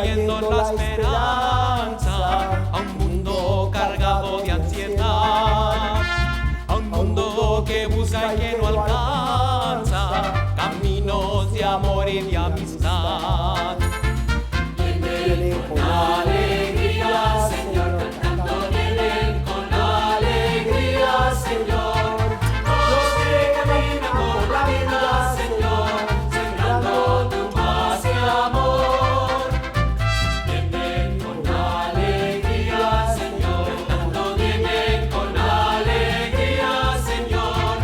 trayendo la esperanza a un mundo cargado de ansiedad, a un mundo que busca y que no alcanza caminos de amor y de amistad. Vienen con alegría, Señor, cantando, vienen con alegría, Señor, los que caminan por la vida, Señor, sembrando tu paz y amor. Vienen con alegría, Señor, cantando, vienen con alegría, Señor,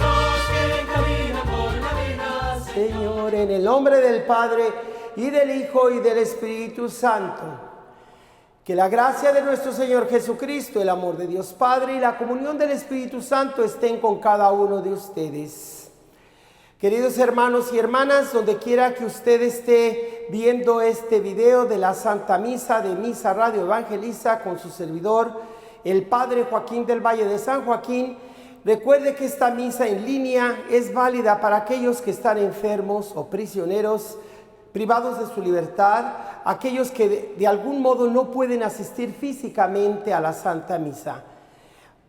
los que caminan por la vida, Señor, en el nombre del Padre, y del Hijo, y del Espíritu Santo. Que la gracia de nuestro Señor Jesucristo, el amor de Dios Padre y la comunión del Espíritu Santo estén con cada uno de ustedes. Queridos hermanos y hermanas, donde quiera que usted esté viendo este video de la Santa Misa de Misa Radio Evangeliza con su servidor, el Padre Joaquín del Valle de San Joaquín, recuerde que esta misa en línea es válida para aquellos que están enfermos o prisioneros, privados de su libertad, aquellos que de algún modo no pueden asistir físicamente a la Santa Misa.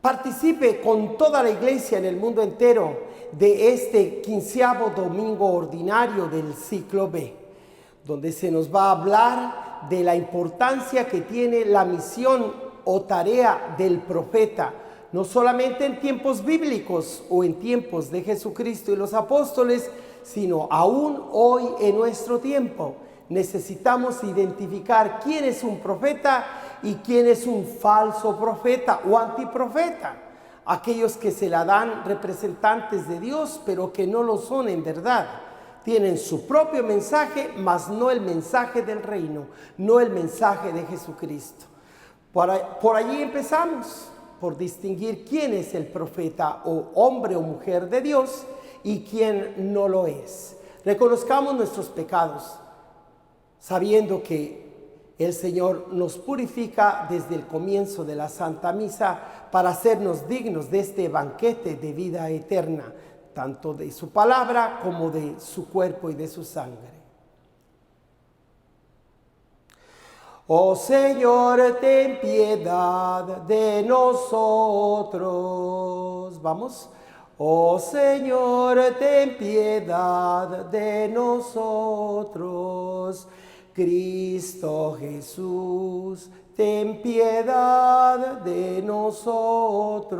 Participe con toda la iglesia en el mundo entero de este 15º domingo ordinario del ciclo B, donde se nos va a hablar de la importancia que tiene la misión o tarea del profeta, no solamente en tiempos bíblicos o en tiempos de Jesucristo y los apóstoles, sino aún hoy en nuestro tiempo. Necesitamos identificar quién es un profeta y quién es un falso profeta o antiprofeta. Aquellos que se la dan representantes de Dios, pero que no lo son en verdad. Tienen su propio mensaje, mas no el mensaje del reino, no el mensaje de Jesucristo. Por allí empezamos, por distinguir quién es el profeta o hombre o mujer de Dios y quién no lo es. Reconozcamos nuestros pecados, sabiendo que el Señor nos purifica desde el comienzo de la Santa Misa para hacernos dignos de este banquete de vida eterna, tanto de su palabra como de su cuerpo y de su sangre. Oh Señor, ten piedad de nosotros. Vamos. Oh Señor, ten piedad de nosotros. Cristo Jesús, ten piedad de nosotros.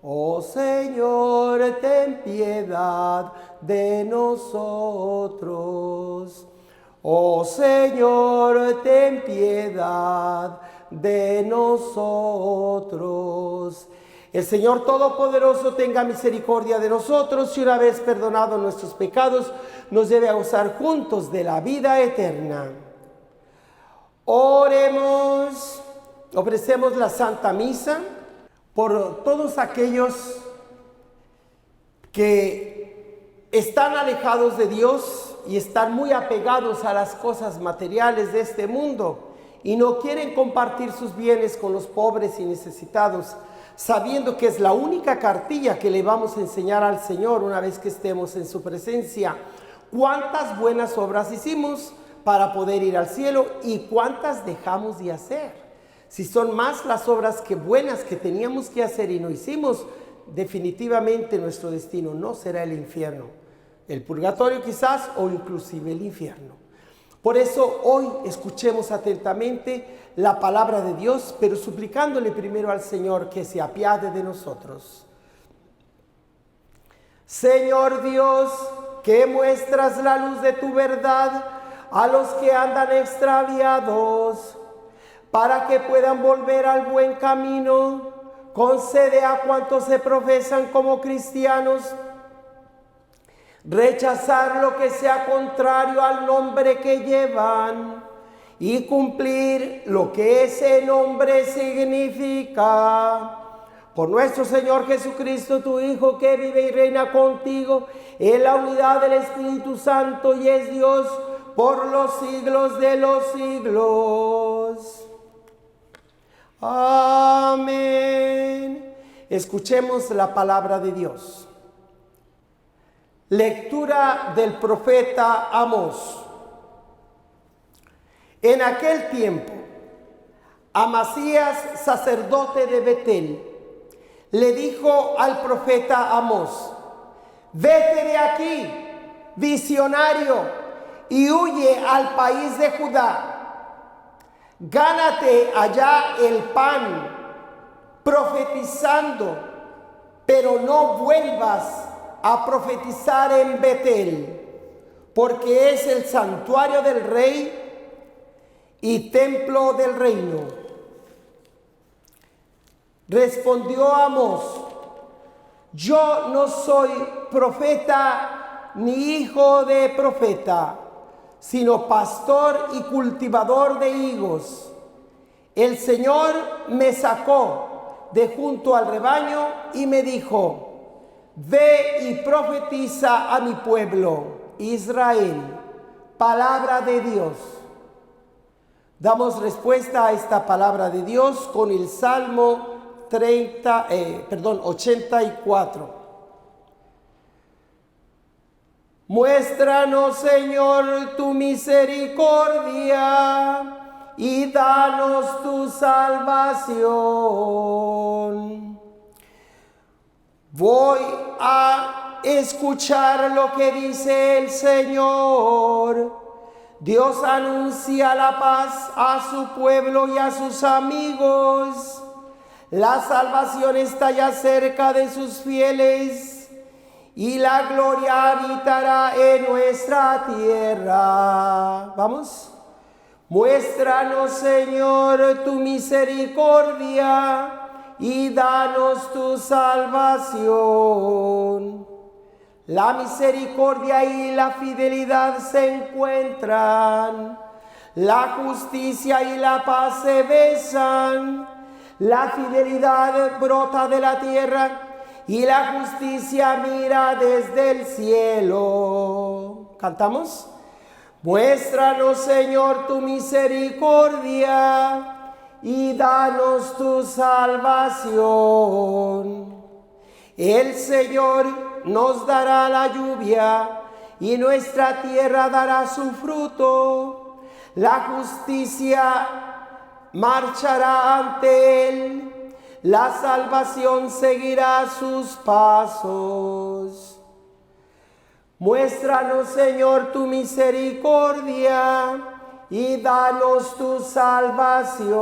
Oh Señor, ten piedad de nosotros. Oh Señor, ten piedad de nosotros. El Señor Todopoderoso tenga misericordia de nosotros y una vez perdonados nuestros pecados, nos lleve a gozar juntos de la vida eterna. Oremos, ofrecemos la Santa Misa por todos aquellos que están alejados de Dios y están muy apegados a las cosas materiales de este mundo y no quieren compartir sus bienes con los pobres y necesitados, sabiendo que es la única cartilla que le vamos a enseñar al Señor una vez que estemos en su presencia. ¿Cuántas buenas obras hicimos para poder ir al cielo y cuántas dejamos de hacer? Si son más las obras que buenas que teníamos que hacer y no hicimos, definitivamente nuestro destino no será el infierno, el purgatorio quizás, o inclusive el infierno. Por eso hoy escuchemos atentamente la palabra de Dios, pero suplicándole primero al Señor que se apiade de nosotros. Señor Dios, que muestras la luz de tu verdad a los que andan extraviados, para que puedan volver al buen camino, concede a cuantos se profesan como cristianos rechazar lo que sea contrario al nombre que llevan y cumplir lo que ese nombre significa. Por nuestro Señor Jesucristo, tu Hijo, que vive y reina contigo en la unidad del Espíritu Santo y es Dios por los siglos de los siglos. Amén. Escuchemos la palabra de Dios. Lectura del profeta Amós. En aquel tiempo, Amasías, sacerdote de Betel, le dijo al profeta Amós: vete de aquí, visionario, y huye al país de Judá. Gánate allá el pan, profetizando, pero no vuelvas a profetizar en Betel, porque es el santuario del rey y templo del reino. Respondió Amós: yo no soy profeta ni hijo de profeta, sino pastor y cultivador de higos. El Señor me sacó de junto al rebaño y me dijo: ve y profetiza a mi pueblo Israel. Palabra de Dios. Damos respuesta a esta palabra de Dios con el Salmo 84. Muéstranos, Señor, tu misericordia y danos tu salvación. Voy a escuchar lo que dice el Señor. Dios anuncia la paz a su pueblo y a sus amigos. La salvación está ya cerca de sus fieles y la gloria habitará en nuestra tierra. Vamos. Muéstranos, Señor, tu misericordia y danos tu salvación. La misericordia y la fidelidad se encuentran, la justicia y la paz se besan. La fidelidad brota de la tierra y la justicia mira desde el cielo. ¿Cantamos? Muéstranos, Señor, tu misericordia y danos tu salvación. El Señor nos dará la lluvia y nuestra tierra dará su fruto. La justicia marchará ante él, la salvación seguirá sus pasos. Muéstranos, Señor, tu misericordia y danos tu salvación.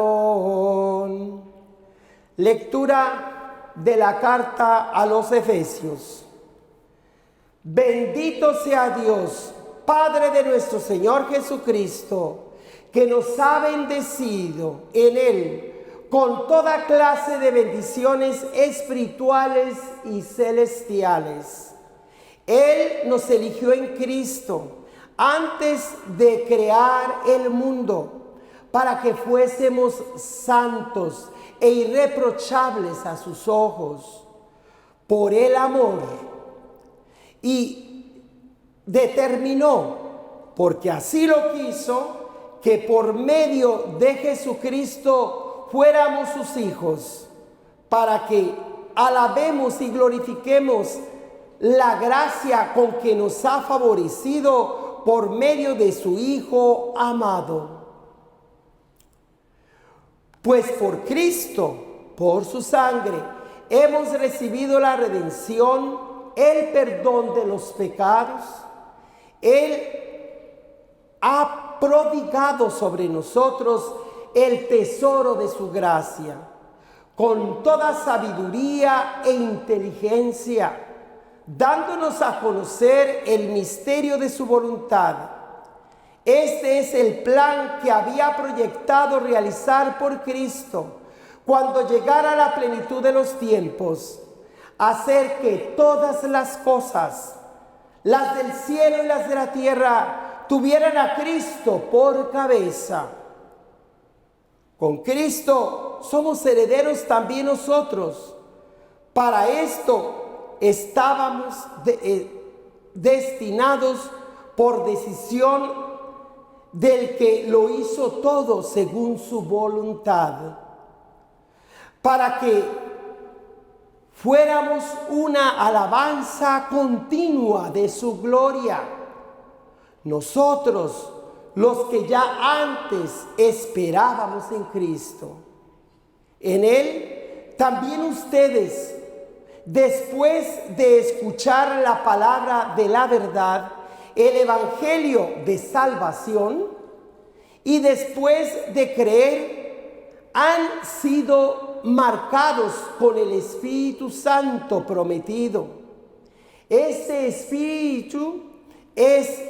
Lectura de la carta a los Efesios. Bendito sea Dios, Padre de nuestro Señor Jesucristo, que nos ha bendecido en Él con toda clase de bendiciones espirituales y celestiales. Él nos eligió en Cristo antes de crear el mundo para que fuésemos santos e irreprochables a sus ojos. Por el amor. Y determinó, porque así lo quiso, que por medio de Jesucristo fuéramos sus hijos, para que alabemos y glorifiquemos la gracia con que nos ha favorecido por medio de su Hijo amado. Pues por Cristo, por su sangre, hemos recibido la redención, el perdón de los pecados. Él ha prodigado sobre nosotros el tesoro de su gracia, con toda sabiduría e inteligencia, dándonos a conocer el misterio de su voluntad. Este es el plan que había proyectado realizar por Cristo cuando llegara la plenitud de los tiempos, hacer que todas las cosas, las del cielo y las de la tierra, tuvieran a Cristo por cabeza. Con Cristo somos herederos también nosotros. Para esto estábamos destinados por decisión del que lo hizo todo según su voluntad, para que fuéramos una alabanza continua de su gloria. Nosotros, los que ya antes esperábamos en Cristo. En Él también ustedes, después de escuchar la palabra de la verdad, el evangelio de salvación, y después de creer, han sido marcados con el Espíritu Santo prometido. Este Espíritu es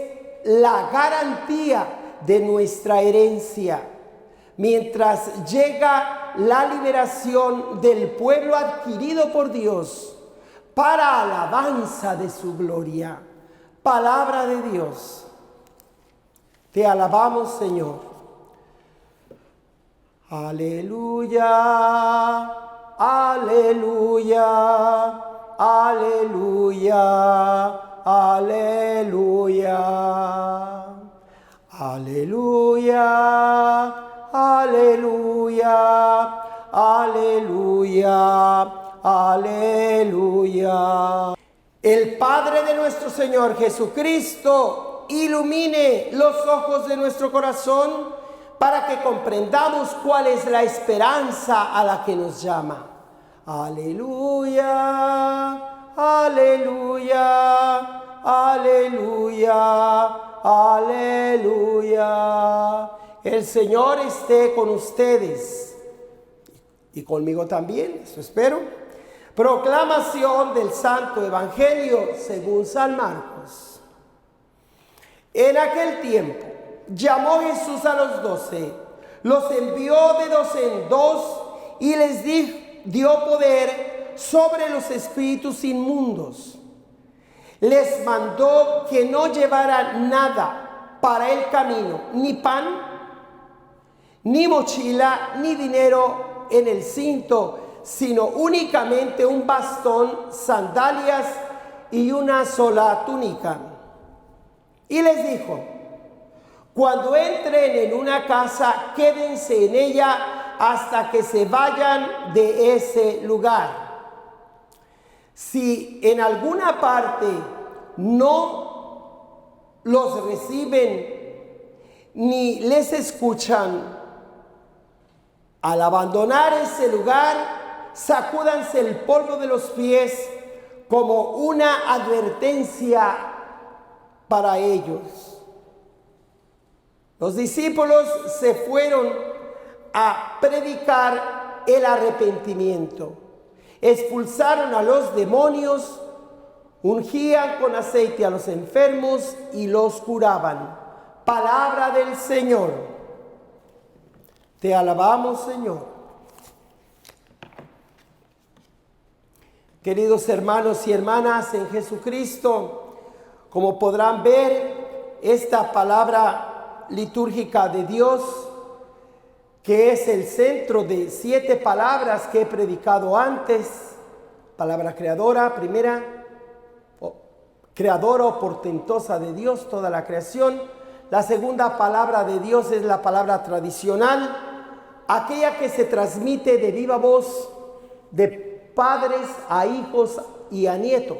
la garantía de nuestra herencia, mientras llega la liberación del pueblo adquirido por Dios para alabanza de su gloria. Palabra de Dios. Te alabamos, Señor. Aleluya, aleluya, aleluya, aleluya, aleluya, aleluya, aleluya, aleluya. El Padre de nuestro Señor Jesucristo ilumine los ojos de nuestro corazón para que comprendamos cuál es la esperanza a la que nos llama. Aleluya, aleluya, aleluya, aleluya. El Señor esté con ustedes y conmigo también, eso espero. Proclamación del Santo Evangelio según San Marcos. En aquel tiempo llamó Jesús a los 12, los envió de 2 en 2 y les dio poder sobre los espíritus inmundos. Les mandó que no llevaran nada para el camino, ni pan, ni mochila, ni dinero en el cinto, sino únicamente un bastón, sandalias y una sola túnica. Y les dijo: cuando entren en una casa, quédense en ella hasta que se vayan de ese lugar. Si en alguna parte no los reciben ni les escuchan, al abandonar ese lugar, sacúdanse el polvo de los pies como una advertencia para ellos. Los discípulos se fueron a predicar el arrepentimiento. Expulsaron a los demonios, ungían con aceite a los enfermos y los curaban. Palabra del Señor. Te alabamos, Señor. Queridos hermanos y hermanas en Jesucristo, como podrán ver, esta palabra litúrgica de Dios, que es el centro de 7 palabras que he predicado antes: palabra creadora, primera, creadora o portentosa de Dios, toda la creación. La segunda palabra de Dios es la palabra tradicional, aquella que se transmite de viva voz de padres a hijos y a nietos.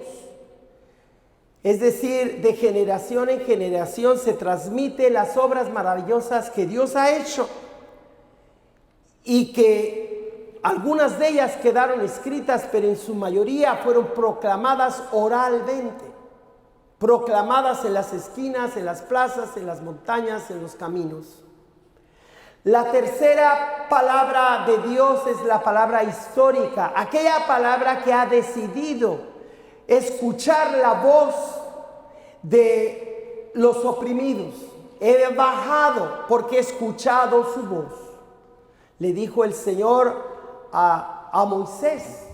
Es decir, de generación en generación se transmite las obras maravillosas que Dios ha hecho y que algunas de ellas quedaron escritas, pero en su mayoría fueron proclamadas oralmente, proclamadas en las esquinas, en las plazas, en las montañas, en los caminos. La tercera palabra de Dios es la palabra histórica, aquella palabra que ha decidido escuchar la voz de los oprimidos. He bajado porque he escuchado su voz. Le dijo el Señor a Moisés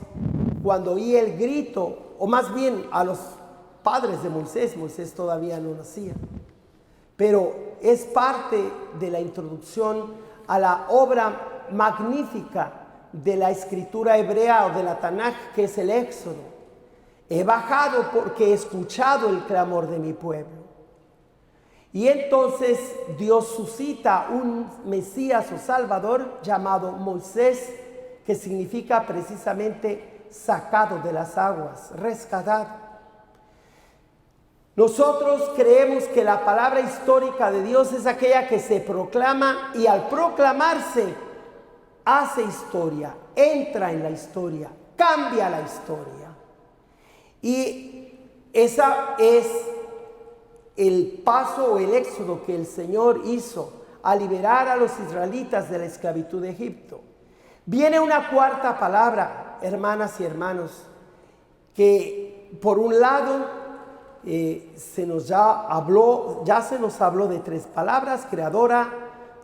cuando oía el grito, o más bien a los padres de Moisés. Moisés todavía no nacía, pero es parte de la introducción a la obra magnífica de la escritura hebrea o de la Tanaj, que es el Éxodo. He bajado porque he escuchado el clamor de mi pueblo. Y entonces Dios suscita un Mesías o Salvador llamado Moisés, que significa precisamente sacado de las aguas, rescatado. Nosotros creemos que la palabra histórica de Dios es aquella que se proclama y al proclamarse hace historia, entra en la historia, cambia la historia. Y esa es el paso o el éxodo que el Señor hizo a liberar a los israelitas de la esclavitud de Egipto. Viene una cuarta palabra, hermanas y hermanos, que por un lado ya se nos habló de tres palabras: creadora,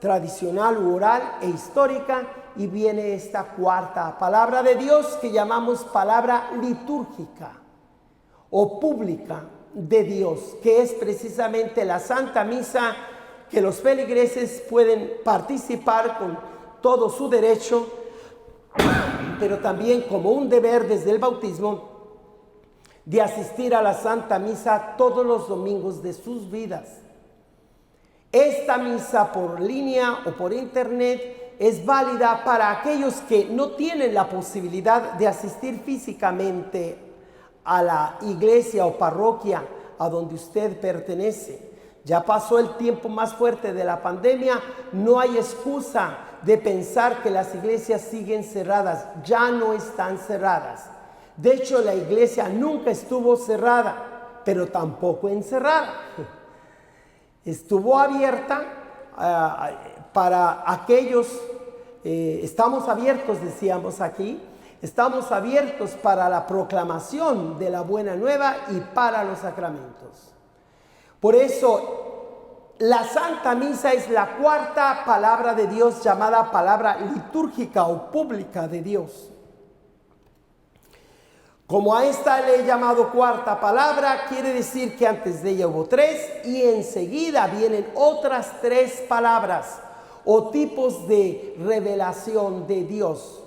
tradicional u oral e histórica, y viene esta cuarta palabra de Dios que llamamos palabra litúrgica o pública de Dios, que es precisamente la Santa Misa, que los feligreses pueden participar con todo su derecho, pero también como un deber desde el bautismo de asistir a la Santa Misa todos los domingos de sus vidas. Esta misa por línea o por internet es válida para aquellos que no tienen la posibilidad de asistir físicamente a la iglesia o parroquia a donde usted pertenece. Ya pasó el tiempo más fuerte de la pandemia, no hay excusa de pensar que las iglesias siguen cerradas, ya no están cerradas. De hecho, la iglesia nunca estuvo cerrada, pero tampoco encerrada. Estuvo abierta para aquellos, estamos abiertos, decíamos aquí, estamos abiertos para la proclamación de la buena nueva y para los sacramentos. Por eso, la Santa Misa es la cuarta palabra de Dios, llamada palabra litúrgica o pública de Dios. Como a esta le he llamado cuarta palabra, quiere decir que antes de ella hubo tres y enseguida vienen otras tres palabras o tipos de revelación de Dios.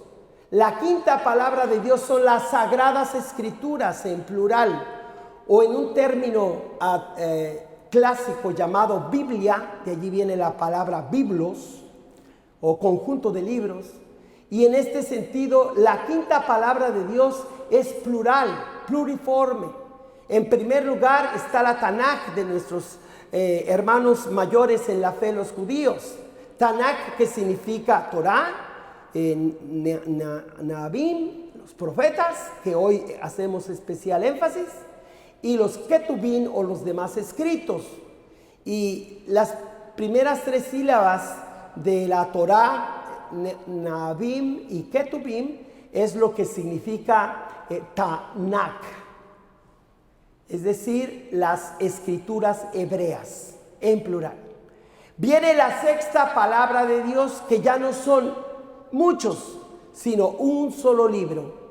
La quinta palabra de Dios son las Sagradas Escrituras en plural, o en un término clásico llamado Biblia, de allí viene la palabra biblos o conjunto de libros. Y en este sentido, la quinta palabra de Dios es plural, pluriforme. En primer lugar está la Tanaj de nuestros hermanos mayores en la fe, los judíos. Tanaj, que significa Torah, Nabim, los profetas, que hoy hacemos especial énfasis, y los Ketubim o los demás escritos. Y las primeras tres sílabas de la Torah, Nabim y Ketubim, es lo que significa Tanakh, es decir, las escrituras hebreas en plural. Viene la sexta palabra de Dios, que ya no son muchos, sino un solo libro,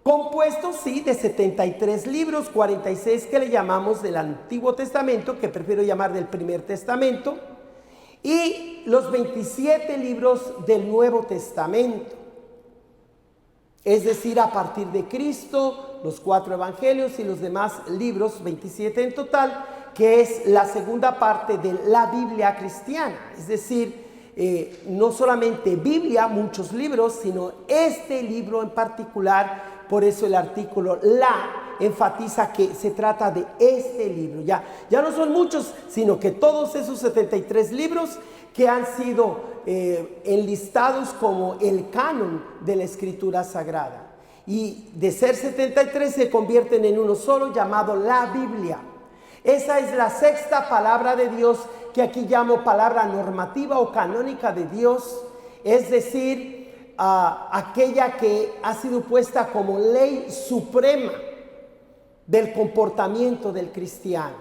compuesto sí de 73 libros, 46 que le llamamos del Antiguo Testamento, que prefiero llamar del Primer Testamento, y los 27 libros del Nuevo Testamento. Es decir, a partir de Cristo, los 4 evangelios y los demás libros, 27 en total, que es la segunda parte de la Biblia cristiana. Es decir, no solamente Biblia, muchos libros, sino este libro en particular. Por eso el artículo la enfatiza que se trata de este libro. Ya no son muchos, sino que todos esos 73 libros que han sido enlistados como el canon de la Escritura Sagrada. Y de ser 73 se convierten en uno solo, llamado la Biblia. Esa es la sexta palabra de Dios, que aquí llamo palabra normativa o canónica de Dios, es decir, aquella que ha sido puesta como ley suprema del comportamiento del cristiano.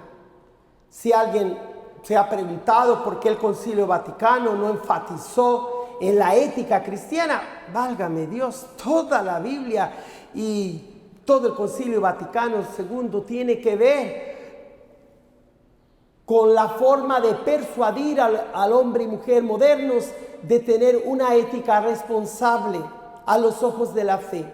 Si alguien se ha preguntado por qué el Concilio Vaticano no enfatizó en la ética cristiana, válgame Dios, toda la Biblia y todo el Concilio Vaticano II tiene que ver con la forma de persuadir al hombre y mujer modernos de tener una ética responsable a los ojos de la fe.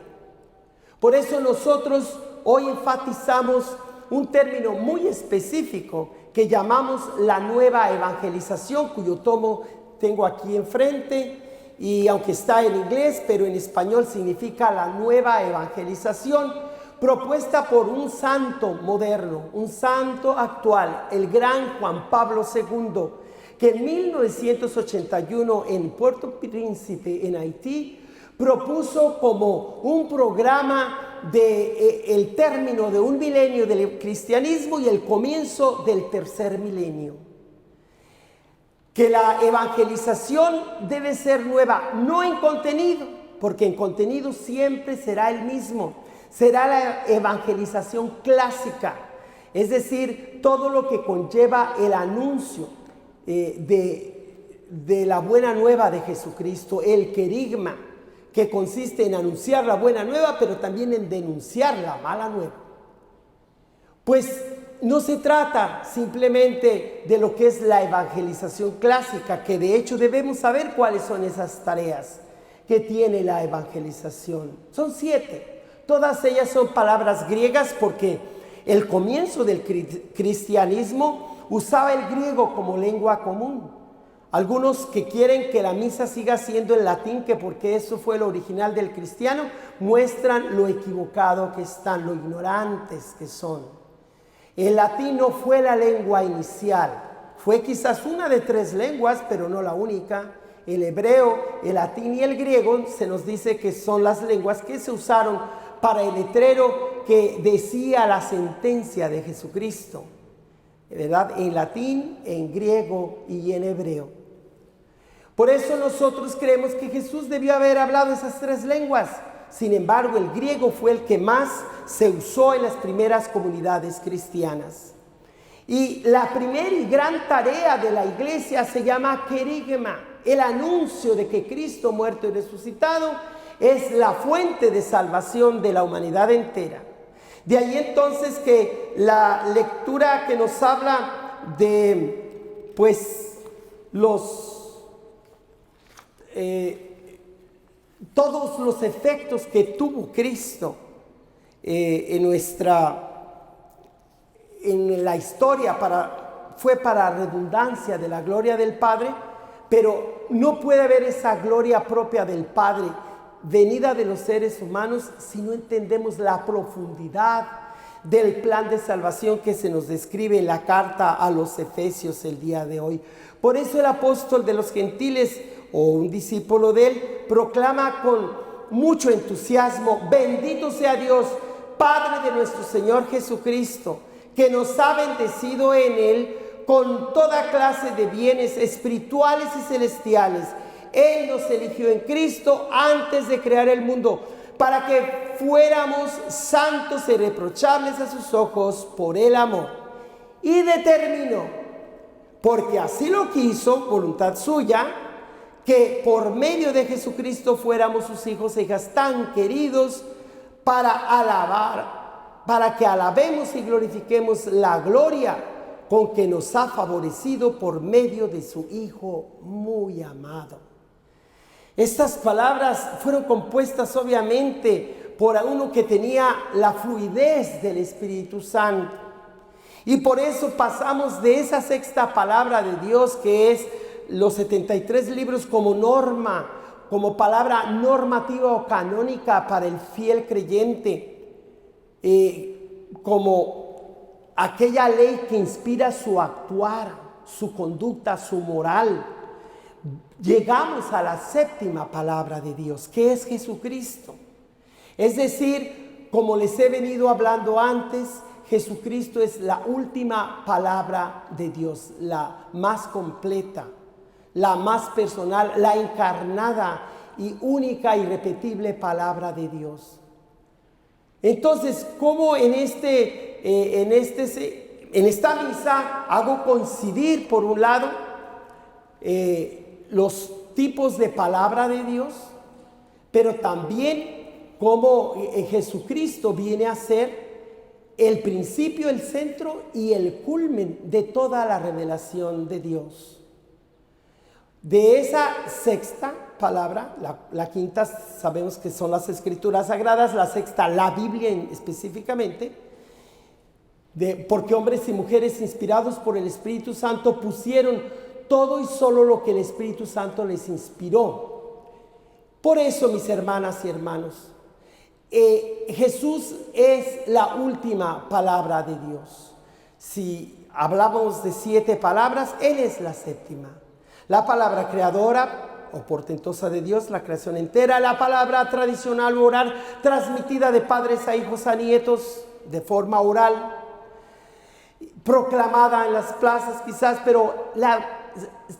Por eso nosotros hoy enfatizamos un término muy específico que llamamos la nueva evangelización, cuyo tomo tengo aquí enfrente, y aunque está en inglés, pero en español significa la nueva evangelización, propuesta por un santo moderno, un santo actual, el gran Juan Pablo II, que en 1981 en Puerto Príncipe, en Haití, propuso como un programa el término de un milenio del cristianismo y el comienzo del tercer milenio. Que la evangelización debe ser nueva, no en contenido, porque en contenido siempre será el mismo. Será la evangelización clásica, es decir, todo lo que conlleva el anuncio de la buena nueva de Jesucristo, el querigma, que consiste en anunciar la buena nueva, pero también en denunciar la mala nueva. Pues no se trata simplemente de lo que es la evangelización clásica, que de hecho debemos saber cuáles son esas tareas que tiene la evangelización. Son 7. Todas ellas son palabras griegas porque el comienzo del cristianismo usaba el griego como lengua común. Algunos que quieren que la misa siga siendo en latín, que porque eso fue lo original del cristiano, muestran lo equivocado que están, lo ignorantes que son. El latín no fue la lengua inicial, fue quizás una de 3 lenguas, pero no la única. El hebreo, el latín y el griego se nos dice que son las lenguas que se usaron para el letrero que decía la sentencia de Jesucristo, ¿verdad? En latín, en griego y en hebreo. Por eso nosotros creemos que Jesús debió haber hablado esas 3 lenguas. Sin embargo, el griego fue el que más se usó en las primeras comunidades cristianas. Y la primera y gran tarea de la iglesia se llama querigma. El anuncio de que Cristo muerto y resucitado es la fuente de salvación de la humanidad entera. De ahí entonces que la lectura que nos habla de todos los efectos que tuvo Cristo en la historia fue para redundancia de la gloria del Padre, pero no puede haber esa gloria propia del Padre venida de los seres humanos si no entendemos la profundidad del plan de salvación que se nos describe en la carta a los Efesios el día de hoy. Por eso el apóstol de los gentiles, o un discípulo de él, proclama con mucho entusiasmo: bendito sea Dios, Padre de nuestro Señor Jesucristo, que nos ha bendecido en él con toda clase de bienes espirituales y celestiales. Él nos eligió en Cristo antes de crear el mundo, para que fuéramos santos e irreprochables a sus ojos por el amor. Y determinó, porque así lo quiso, voluntad suya, que por medio de Jesucristo fuéramos sus hijos e hijas tan queridos, para que alabemos y glorifiquemos la gloria con que nos ha favorecido por medio de su Hijo muy amado. Estas palabras fueron compuestas obviamente por uno que tenía la fluidez del Espíritu Santo. Y por eso pasamos de esa 6ª palabra de Dios, que es los 73 libros, como norma, como palabra normativa o canónica para el fiel creyente, como aquella ley que inspira su actuar, su conducta, su moral. Llegamos a la 7ª palabra de Dios, que es Jesucristo. Es decir, como les he venido hablando antes, Jesucristo es la última palabra de Dios, la más completa, la más personal, la encarnada y única y irrepetible palabra de Dios. Entonces, ¿cómo en esta misa hago coincidir, por un lado, los tipos de palabra de Dios, pero también cómo Jesucristo viene a ser el principio, el centro y el culmen de toda la revelación de Dios? De esa 6ª palabra, la 5ª sabemos que son las Escrituras Sagradas, la 6ª la Biblia específicamente, porque hombres y mujeres inspirados por el Espíritu Santo pusieron todo y solo lo que el Espíritu Santo les inspiró. Por eso, mis hermanas y hermanos, Jesús es la última palabra de Dios. Si hablamos de 7 palabras, Él es la séptima. La palabra creadora o portentosa de Dios, la creación entera. La palabra tradicional o oral, transmitida de padres a hijos a nietos de forma oral, proclamada en las plazas quizás, pero la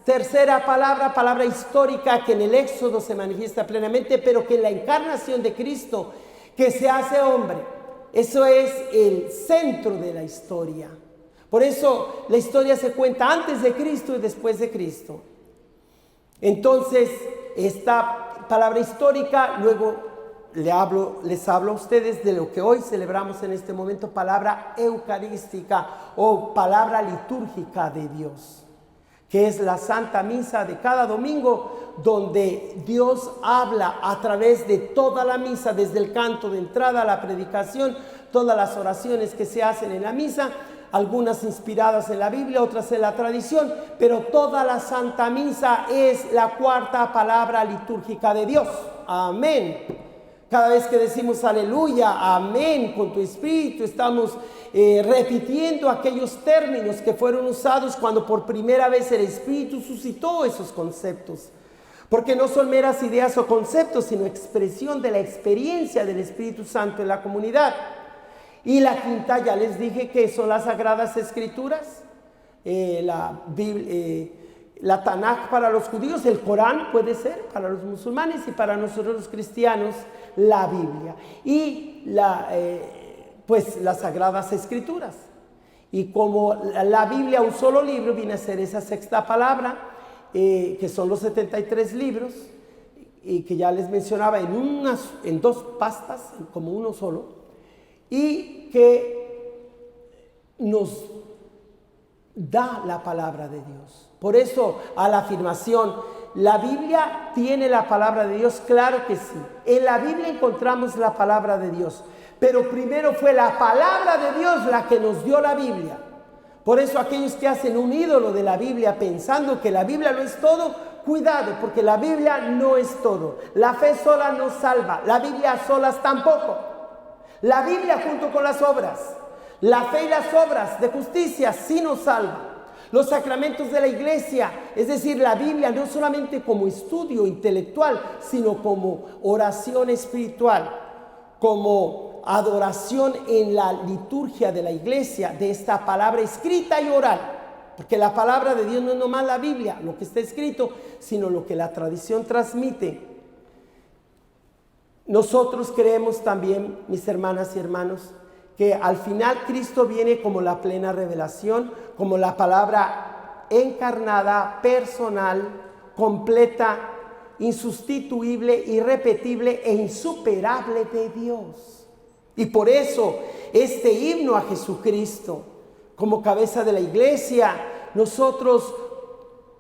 tercera palabra, palabra histórica, que en el Éxodo se manifiesta plenamente, pero que en la encarnación de Cristo, que se hace hombre, eso es el centro de la historia. Por eso la historia se cuenta antes de Cristo y después de Cristo. Entonces, esta palabra histórica, luego les hablo a ustedes de lo que hoy celebramos en este momento, palabra eucarística o palabra litúrgica de Dios, que es la Santa Misa de cada domingo, donde Dios habla a través de toda la misa, desde el canto de entrada a la predicación, todas las oraciones que se hacen en la misa, algunas inspiradas en la Biblia, otras en la tradición, pero toda la Santa Misa es la cuarta palabra litúrgica de Dios. Amén. Cada vez que decimos aleluya, amén, con tu espíritu, estamos repitiendo aquellos términos que fueron usados cuando por primera vez el Espíritu suscitó esos conceptos. Porque no son meras ideas o conceptos, sino expresión de la experiencia del Espíritu Santo en la comunidad. Y la quinta, ya les dije que son las Sagradas Escrituras, la Tanaj para los judíos, el Corán puede ser para los musulmanes y para nosotros los cristianos la Biblia. Y pues las Sagradas Escrituras. Y como la Biblia, un solo libro, viene a ser esa sexta palabra, que son los 73 libros, y que ya les mencionaba en 2 pastas, como uno solo, y que nos da la palabra de Dios. Por eso, a la afirmación, ¿la Biblia tiene la palabra de Dios? Claro que sí. En la Biblia encontramos la palabra de Dios, pero primero fue la palabra de Dios la que nos dio la Biblia. Por eso aquellos que hacen un ídolo de la Biblia pensando que la Biblia lo es todo, cuidado, porque la Biblia no es todo. La fe sola no salva, la Biblia a solas tampoco. La Biblia junto con las obras, la fe y las obras de justicia sí nos salvan. Los sacramentos de la iglesia, es decir, la Biblia no solamente como estudio intelectual, sino como oración espiritual, como adoración en la liturgia de la iglesia, de esta palabra escrita y oral. Porque la palabra de Dios no es nomás la Biblia, lo que está escrito, sino lo que la tradición transmite. Nosotros creemos también, mis hermanas y hermanos, que al final Cristo viene como la plena revelación, como la palabra encarnada, personal, completa, insustituible, irrepetible e insuperable de Dios. Y por eso este himno a Jesucristo como cabeza de la iglesia, nosotros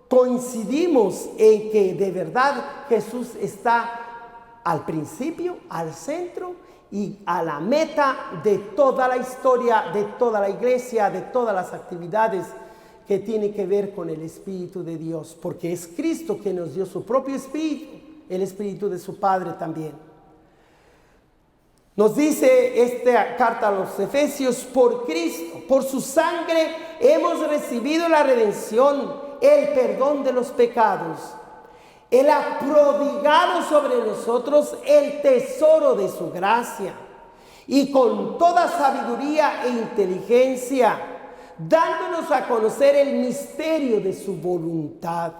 coincidimos en que de verdad Jesús está al principio, al centro y a la meta de toda la historia, de toda la iglesia, de todas las actividades que tienen que ver con el Espíritu de Dios, porque es Cristo que nos dio su propio Espíritu, el Espíritu de su Padre también. Nos dice esta carta a los Efesios: por Cristo, por su sangre hemos recibido la redención, el perdón de los pecados. Él ha prodigado sobre nosotros el tesoro de su gracia, y con toda sabiduría e inteligencia, dándonos a conocer el misterio de su voluntad.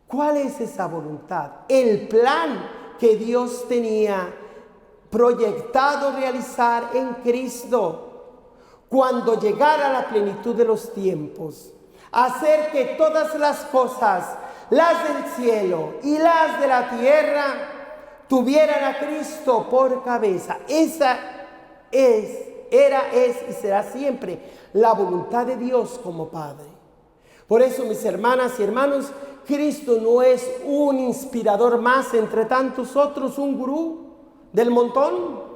¿Cuál es esa voluntad? El plan que Dios tenía proyectado realizar en Cristo cuando llegara la plenitud de los tiempos, hacer que todas las cosas, las del cielo y las de la tierra, tuvieran a Cristo por cabeza. Esa era y será siempre la voluntad de Dios como Padre. Por eso, mis hermanas y hermanos, Cristo no es un inspirador más entre tantos otros, un gurú del montón,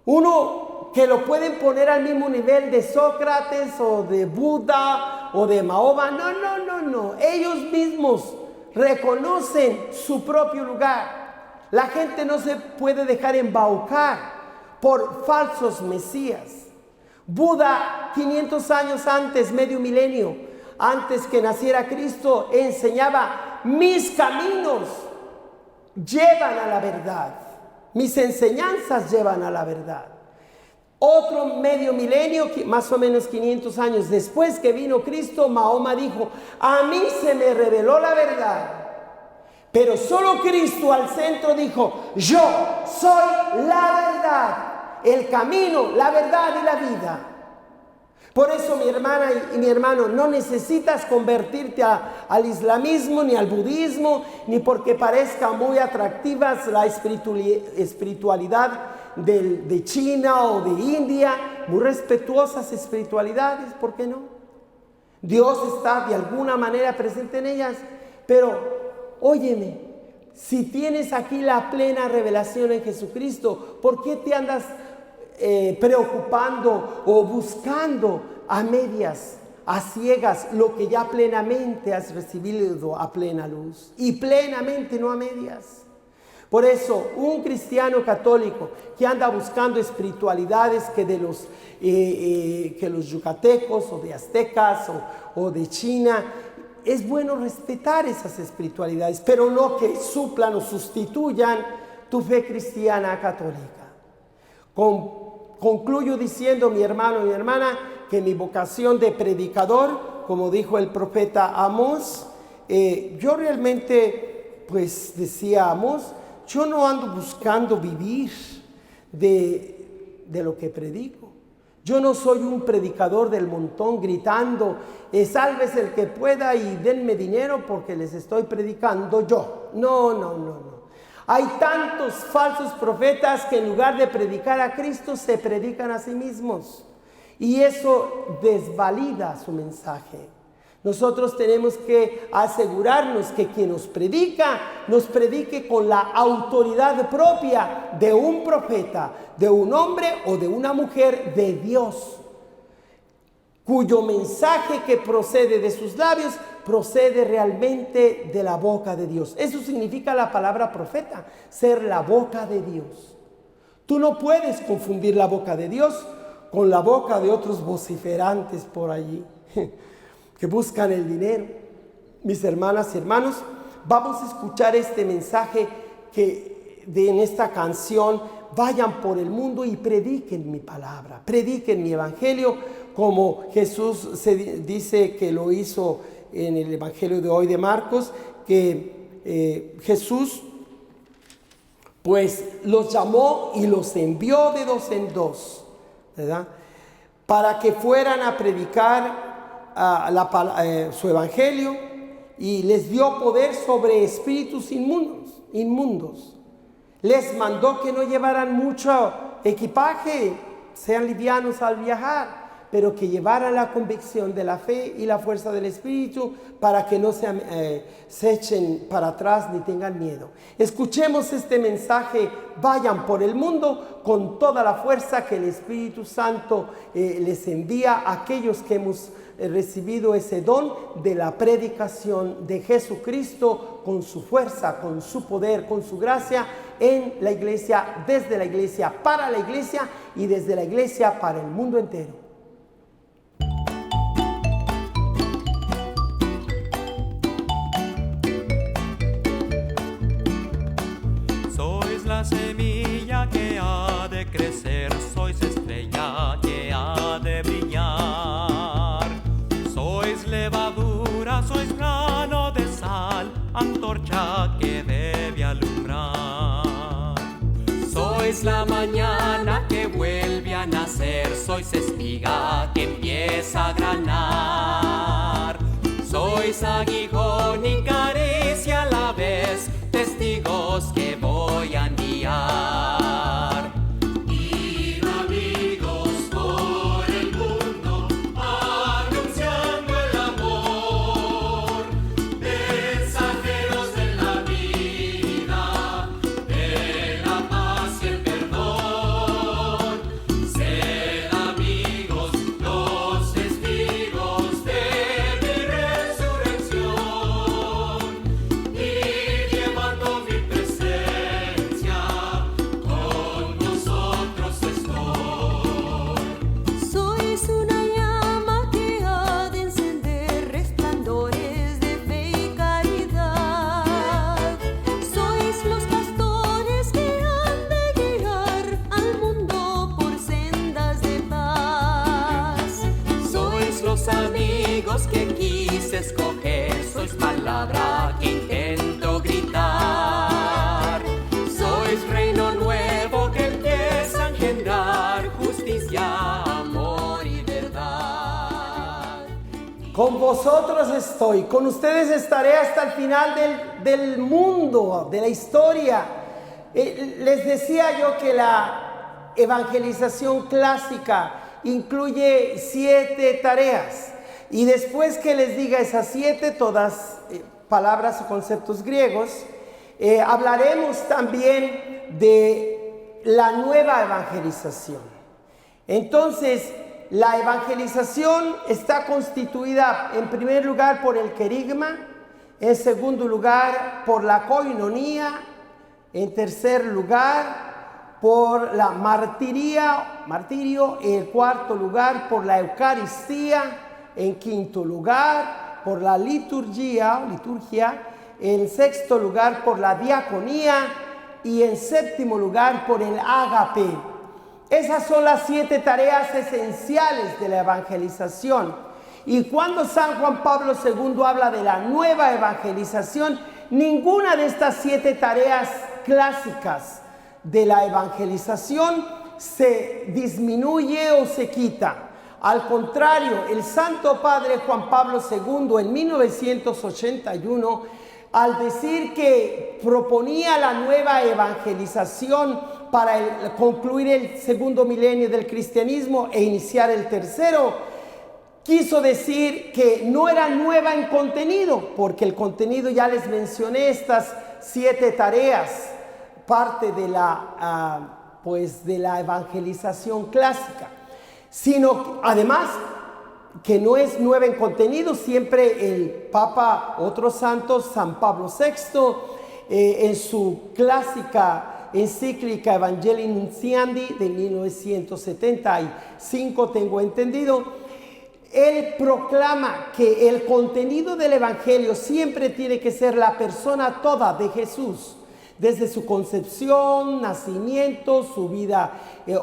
uno que lo pueden poner al mismo nivel de Sócrates o de Buda o de Mahoma. No. Ellos mismos reconocen su propio lugar. La gente no se puede dejar embaucar por falsos mesías. Buda, 500 años antes, medio milenio, antes que naciera Cristo, enseñaba: mis caminos llevan a la verdad, mis enseñanzas llevan a la verdad. Otro medio milenio, más o menos 500 años después que vino Cristo, Mahoma dijo: a mí se me reveló la verdad. Pero solo Cristo al centro dijo: yo soy la verdad, el camino, la verdad y la vida. Por eso, mi hermana y mi hermano, no necesitas convertirte al islamismo ni al budismo, ni porque parezca muy atractivas la espiritualidad de China o de India, muy respetuosas espiritualidades, ¿por qué no? Dios está de alguna manera presente en ellas, pero óyeme, si tienes aquí la plena revelación en Jesucristo, ¿por qué te andas preocupando o buscando a medias, a ciegas, lo que ya plenamente has recibido a plena luz? Y plenamente, no a medias. Por eso, un cristiano católico que anda buscando espiritualidades que los yucatecos o de aztecas o de China, es bueno respetar esas espiritualidades, pero no que suplan o sustituyan tu fe cristiana católica. Concluyo diciendo, mi hermano y mi hermana, que mi vocación de predicador, como dijo el profeta Amós, yo realmente, pues decía Amós, yo no ando buscando vivir de lo que predico. Yo no soy un predicador del montón gritando: sálvese el que pueda y denme dinero porque les estoy predicando yo. No. Hay tantos falsos profetas que en lugar de predicar a Cristo se predican a sí mismos. Y eso desvalida su mensaje. Nosotros tenemos que asegurarnos que quien nos predique con la autoridad propia de un profeta, de un hombre o de una mujer de Dios, cuyo mensaje que procede de sus labios procede realmente de la boca de Dios. Eso significa la palabra profeta, ser la boca de Dios. Tú no puedes confundir la boca de Dios con la boca de otros vociferantes por allí que buscan el dinero. Mis hermanas y hermanos, vamos a escuchar este mensaje en esta canción: vayan por el mundo y prediquen mi palabra, prediquen mi evangelio, como Jesús se dice que lo hizo en el evangelio de hoy de Marcos, que Jesús pues los llamó y los envió de dos en dos, ¿verdad?, para que fueran a predicar su evangelio, y les dio poder sobre espíritus inmundos. Les mandó que no llevaran mucho equipaje, sean livianos al viajar, pero que llevaran la convicción de la fe y la fuerza del Espíritu, para que no se echen para atrás ni tengan miedo. Escuchemos este mensaje: vayan por el mundo con toda la fuerza que el Espíritu Santo les envía a aquellos que hemos recibido ese don de la predicación de Jesucristo, con su fuerza, con su poder, con su gracia en la iglesia, desde la iglesia para la iglesia y desde la iglesia para el mundo entero. Sois la semilla que ha de crecer, sois estrella que ha de brillar. Sois levadura, sois grano de sal, antorcha que debe alumbrar. Sois la mañana que vuelve a nacer, sois espiga que empieza a granar. Sois aguijón y caricia a la vez, testigos que voy a enviar. Ir amigos por el mundo, anunciando el amor, mensajeros de la vida, de la paz y el perdón. Sed amigos, los testigos de mi resurrección, y llevando mi presencia Con vosotros estoy, con ustedes estaré hasta el final del mundo, de la historia. Les decía yo que la evangelización clásica incluye 7 tareas. Y después que les diga esas 7, todas palabras o conceptos griegos, hablaremos también de la nueva evangelización. Entonces, la evangelización está constituida en primer lugar por el querigma, en segundo lugar por la koinonía, en tercer lugar por la martirio, en cuarto lugar por la eucaristía, en quinto lugar por la liturgia, en sexto lugar por la diaconía y en séptimo lugar por el ágape. Esas son las 7 tareas esenciales de la evangelización. Y cuando San Juan Pablo II habla de la nueva evangelización, ninguna de estas 7 tareas clásicas de la evangelización se disminuye o se quita. Al contrario, el Santo Padre Juan Pablo II en 1981, al decir que proponía la nueva evangelización para concluir el segundo milenio del cristianismo e iniciar el tercero, quiso decir que no era nueva en contenido, porque el contenido ya les mencioné, estas 7 tareas, parte de la evangelización clásica, sino además que no es nueva en contenido. Siempre el Papa, otro santo, San Pablo VI, en su clásica encíclica Evangelii Nuntiandi de 1975, tengo entendido, él proclama que el contenido del Evangelio siempre tiene que ser la persona toda de Jesús, desde su concepción, nacimiento, su vida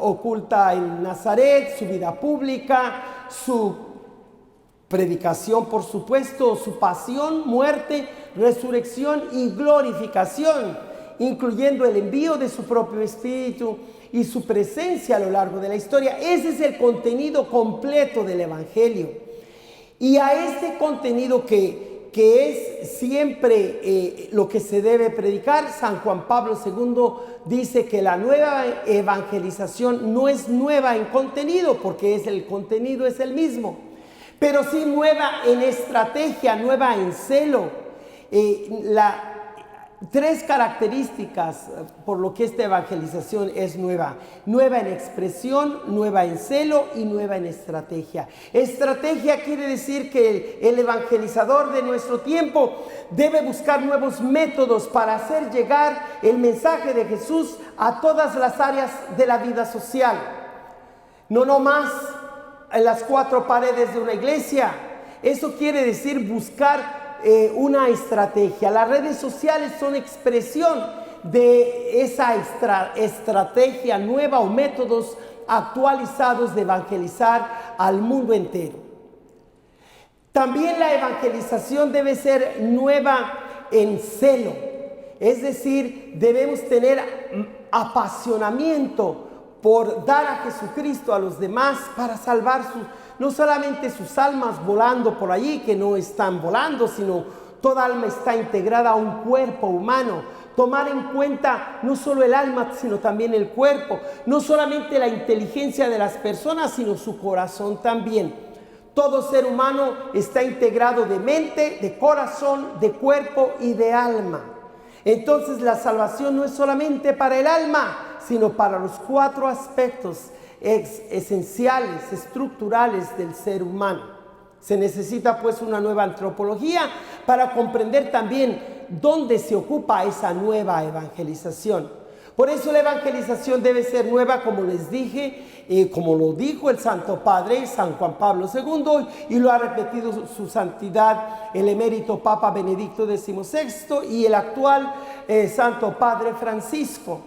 oculta en Nazaret, su vida pública, su predicación, por supuesto, su pasión, muerte, resurrección y glorificación, incluyendo el envío de su propio Espíritu y su presencia a lo largo de la historia. Ese es el contenido completo del Evangelio. Y a este contenido que es siempre lo que se debe predicar, San Juan Pablo II dice que la nueva evangelización no es nueva en contenido, porque el contenido es el mismo, pero sí nueva en estrategia, nueva en celo. 3 características por lo que esta evangelización es nueva: nueva en expresión, nueva en celo y nueva en estrategia. Estrategia quiere decir que el evangelizador de nuestro tiempo debe buscar nuevos métodos para hacer llegar el mensaje de Jesús a todas las áreas de la vida social, no nomás en las 4 paredes de una iglesia. Eso quiere decir buscar una estrategia. Las redes sociales son expresión de esa estrategia nueva o métodos actualizados de evangelizar al mundo entero. También la evangelización debe ser nueva en celo, es decir, debemos tener apasionamiento por dar a Jesucristo a los demás para salvar no solamente sus almas volando por allí, que no están volando, sino toda alma está integrada a un cuerpo humano. Tomar en cuenta no solo el alma, sino también el cuerpo. No solamente la inteligencia de las personas, sino su corazón también. Todo ser humano está integrado de mente, de corazón, de cuerpo y de alma. Entonces la salvación no es solamente para el alma, sino para los 4 aspectos esenciales, estructurales del ser humano. Se necesita pues una nueva antropología para comprender también dónde se ocupa esa nueva evangelización. Por eso la evangelización debe ser nueva, como les dije, como lo dijo el Santo Padre, San Juan Pablo II, y lo ha repetido su santidad, el emérito Papa Benedicto XVI y el actual Santo Padre Francisco.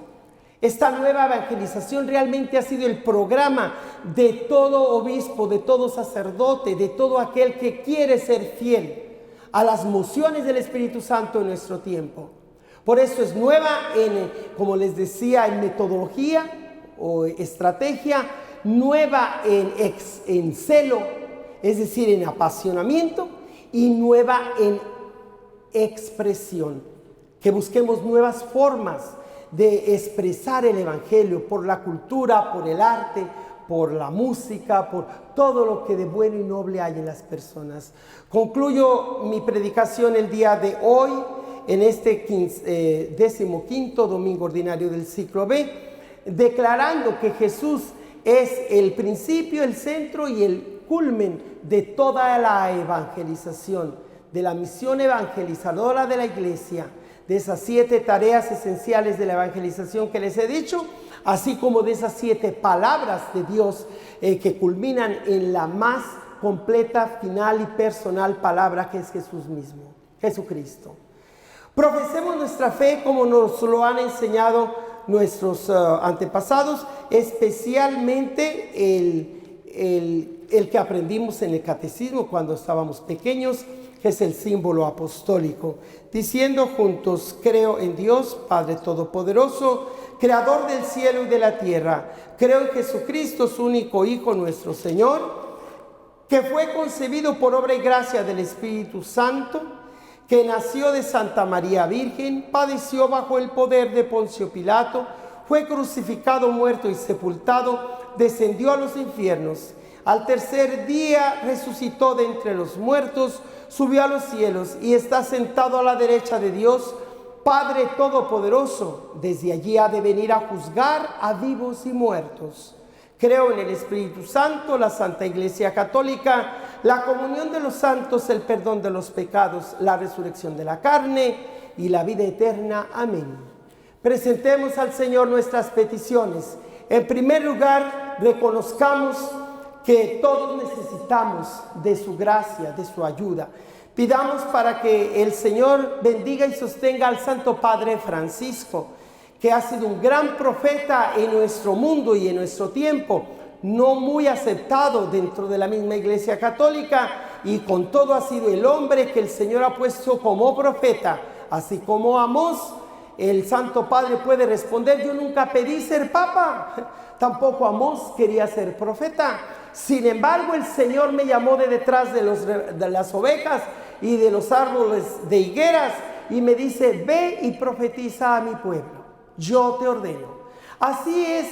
Esta nueva evangelización realmente ha sido el programa de todo obispo, de todo sacerdote, de todo aquel que quiere ser fiel a las mociones del Espíritu Santo en nuestro tiempo. Por eso es nueva como les decía, en metodología o estrategia, nueva en celo, es decir, en apasionamiento, y nueva en expresión. Que busquemos nuevas formas de expresar el Evangelio por la cultura, por el arte, por la música, por todo lo que de bueno y noble hay en las personas. Concluyo mi predicación el día de hoy, en este 15º domingo ordinario del ciclo B, declarando que Jesús es el principio, el centro y el culmen de toda la evangelización, de la misión evangelizadora de la Iglesia, de esas 7 tareas esenciales de la evangelización que les he dicho, así como de esas 7 palabras de Dios que culminan en la más completa, final y personal palabra, que es Jesús mismo, Jesucristo. Profesemos nuestra fe como nos lo han enseñado nuestros antepasados, especialmente el que aprendimos en el catecismo cuando estábamos pequeños, que es el símbolo apostólico, diciendo juntos: creo en Dios, Padre Todopoderoso, Creador del cielo y de la tierra. Creo en Jesucristo, su único Hijo, nuestro Señor, que fue concebido por obra y gracia del Espíritu Santo, que nació de Santa María Virgen, padeció bajo el poder de Poncio Pilato, fue crucificado, muerto y sepultado, descendió a los infiernos. Al tercer día resucitó de entre los muertos, subió a los cielos y está sentado a la derecha de Dios, Padre Todopoderoso. Desde allí ha de venir a juzgar a vivos y muertos. Creo en el Espíritu Santo, la Santa Iglesia Católica, la comunión de los santos, el perdón de los pecados, la resurrección de la carne y la vida eterna. Amén. Presentemos al Señor nuestras peticiones. En primer lugar, reconozcamos que todos necesitamos de su gracia, de su ayuda. Pidamos para que el Señor bendiga y sostenga al Santo Padre Francisco, que ha sido un gran profeta en nuestro mundo y en nuestro tiempo, no muy aceptado dentro de la misma Iglesia Católica, y con todo ha sido el hombre que el Señor ha puesto como profeta. Así como Amós, el Santo Padre puede responder: yo nunca pedí ser papa. Tampoco Amós quería ser profeta. Sin embargo, el Señor me llamó de detrás de las ovejas y de los árboles de higueras y me dice: ve y profetiza a mi pueblo, yo te ordeno. Así es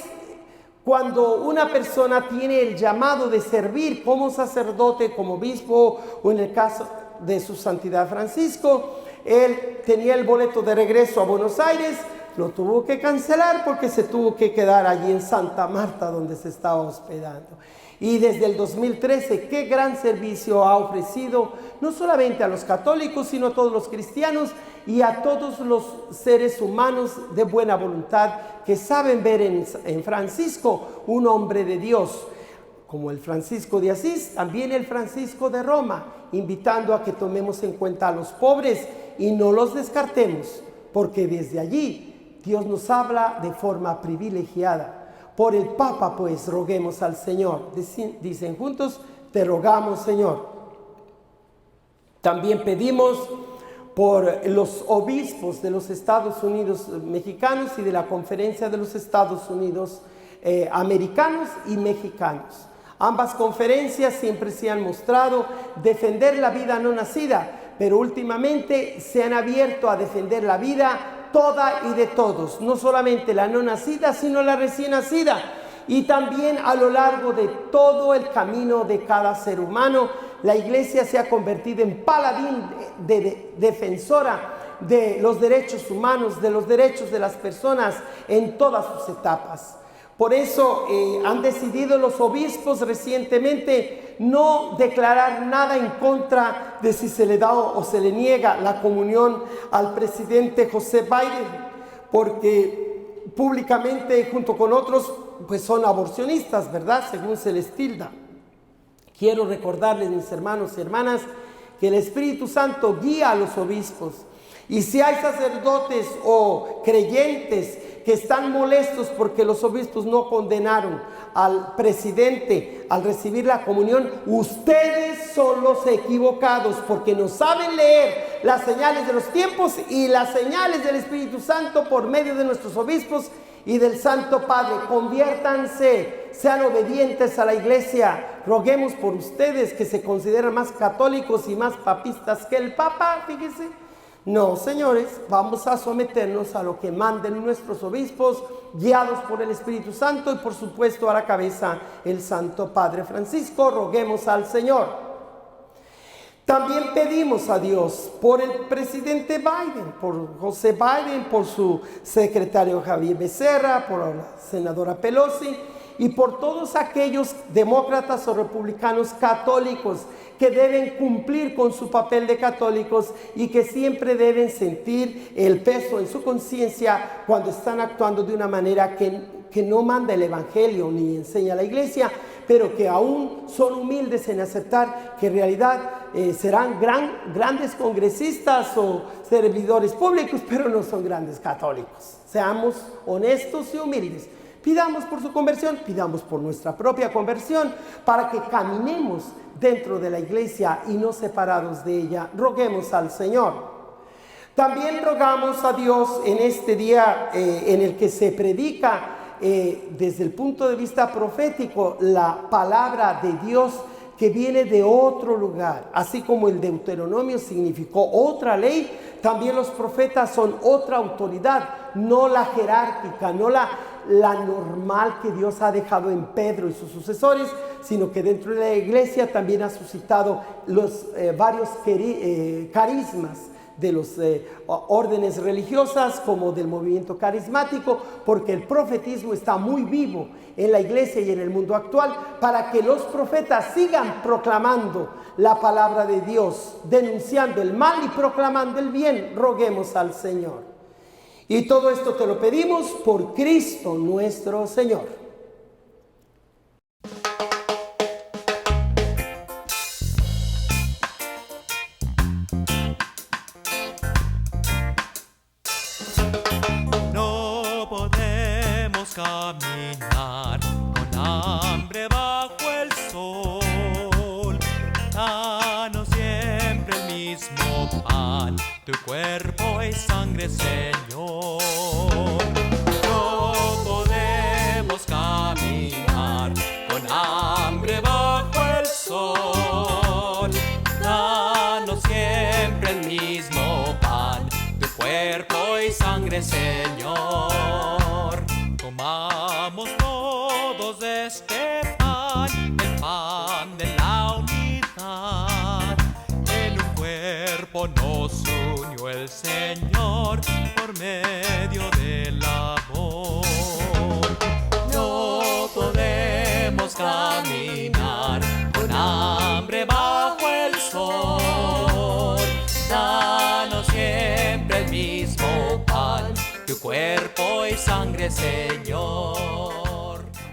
cuando una persona tiene el llamado de servir como sacerdote, como obispo, o en el caso de su santidad Francisco, él tenía el boleto de regreso a Buenos Aires, lo tuvo que cancelar porque se tuvo que quedar allí en Santa Marta, donde se estaba hospedando. Y desde el 2013, qué gran servicio ha ofrecido, no solamente a los católicos, sino a todos los cristianos y a todos los seres humanos de buena voluntad que saben ver en Francisco un hombre de Dios, como el Francisco de Asís, también el Francisco de Roma, invitando a que tomemos en cuenta a los pobres y no los descartemos, porque desde allí Dios nos habla de forma privilegiada. Por el Papa, pues, roguemos al Señor. Dicen juntos: te rogamos, Señor. También pedimos por los obispos de los Estados Unidos mexicanos y de la Conferencia de los Estados Unidos americanos y mexicanos. Ambas conferencias siempre se han mostrado defender la vida no nacida, pero últimamente se han abierto a defender la vida toda y de todos, no solamente la no nacida, sino la recién nacida, y también a lo largo de todo el camino de cada ser humano. La Iglesia se ha convertido en paladín defensora de los derechos humanos, de los derechos de las personas en todas sus etapas. Por eso han decidido los obispos recientemente no declarar nada en contra de si se le da o se le niega la comunión al presidente José Biden, porque públicamente, junto con otros, pues son aborcionistas, ¿verdad? Según se les tilda. Quiero recordarles, mis hermanos y hermanas, que el Espíritu Santo guía a los obispos. Y si hay sacerdotes o creyentes que están molestos porque los obispos no condenaron al presidente al recibir la comunión, ustedes son los equivocados, porque no saben leer las señales de los tiempos y las señales del Espíritu Santo por medio de nuestros obispos, y del Santo Padre. Conviértanse, sean obedientes a la iglesia. Roguemos por ustedes que se consideran más católicos y más papistas que el Papa, fíjense. No, señores, vamos a someternos a lo que manden nuestros obispos, guiados por el Espíritu Santo y por supuesto a la cabeza el Santo Padre Francisco. Roguemos al Señor. También pedimos a Dios por el presidente Biden, por José Biden, por su secretario Javier Becerra, por la senadora Pelosi y por todos aquellos demócratas o republicanos católicos que deben cumplir con su papel de católicos y que siempre deben sentir el peso en su conciencia cuando están actuando de una manera que no manda el Evangelio ni enseña la iglesia, pero que aún son humildes en aceptar que en realidad serán grandes congresistas o servidores públicos, pero no son grandes católicos. Seamos honestos y humildes. Pidamos por su conversión, pidamos por nuestra propia conversión, para que caminemos dentro de la iglesia y no separados de ella. Roguemos al Señor. También rogamos a Dios en este día en el que se predica desde el punto de vista profético la palabra de Dios que viene de otro lugar. Así como el Deuteronomio significó otra ley, también los profetas son otra autoridad, no la jerárquica, no la normal que Dios ha dejado en Pedro y sus sucesores, sino que dentro de la iglesia también ha suscitado los varios carismas de los órdenes religiosas como del movimiento carismático, porque el profetismo está muy vivo en la iglesia y en el mundo actual, para que los profetas sigan proclamando la palabra de Dios, denunciando el mal y proclamando el bien. Roguemos al Señor. Y todo esto te lo pedimos por Cristo nuestro Señor. Caminar con hambre bajo el sol, danos siempre el mismo pan, tu cuerpo y sangre, Señor. No podemos caminar con hambre bajo el sol, danos siempre el mismo pan, tu cuerpo y sangre, Señor. Comamos todos este pan, el pan de la unidad. En un cuerpo nos unió el Señor por medio del amor. No podemos caminar con hambre bajo el sol. Danos siempre el mismo pan, tu cuerpo y sangre, Señor.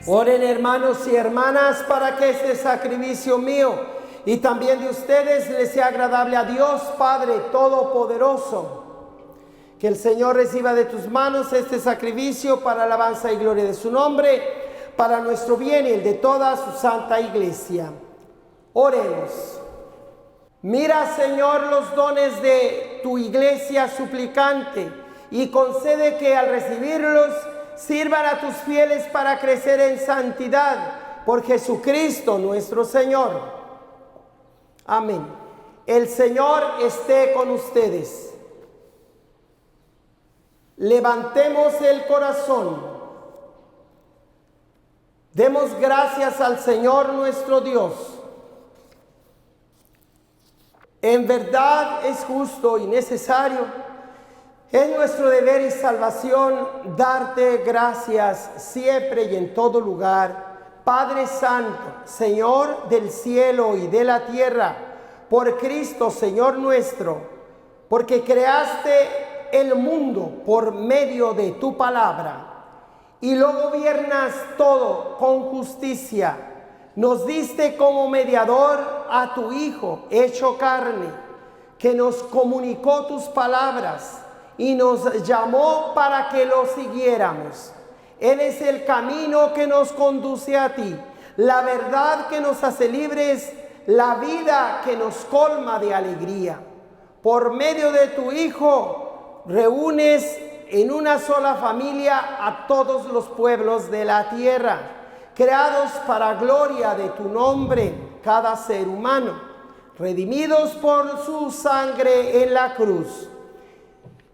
Oren, hermanos y hermanas, para que este sacrificio mío y también de ustedes les sea agradable a Dios Padre Todopoderoso. Que el Señor reciba de tus manos este sacrificio para alabanza y gloria de su nombre, para nuestro bien y el de toda su santa iglesia. Oremos. Mira, Señor, los dones de tu iglesia suplicante y concede que al recibirlos sirvan a tus fieles para crecer en santidad por Jesucristo nuestro Señor. Amén. El Señor esté con ustedes. Levantemos el corazón. Demos gracias al Señor nuestro Dios. En verdad es justo y necesario, es nuestro deber y salvación darte gracias siempre y en todo lugar, Padre Santo, Señor del cielo y de la tierra, por Cristo, Señor nuestro, porque creaste el mundo por medio de tu palabra y lo gobiernas todo con justicia. Nos diste como mediador a tu Hijo hecho carne, que nos comunicó tus palabras y nos llamó para que lo siguiéramos. Él es el camino que nos conduce a ti, la verdad que nos hace libres, la vida que nos colma de alegría. Por medio de tu Hijo reúnes en una sola familia a todos los pueblos de la tierra, creados para gloria de tu nombre, cada ser humano, redimidos por su sangre en la cruz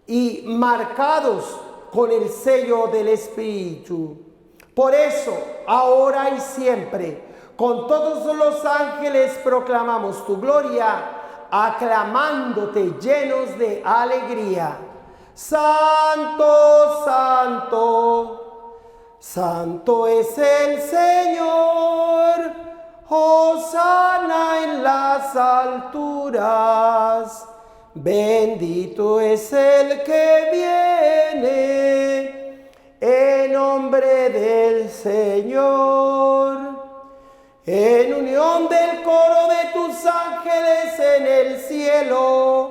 y marcados con el sello del Espíritu. Por eso, ahora y siempre, con todos los ángeles proclamamos tu gloria, aclamándote llenos de alegría. Santo, santo, santo es el Señor, hosana en las alturas. Bendito es el que viene en nombre del Señor. En unión del coro de tus ángeles en el cielo,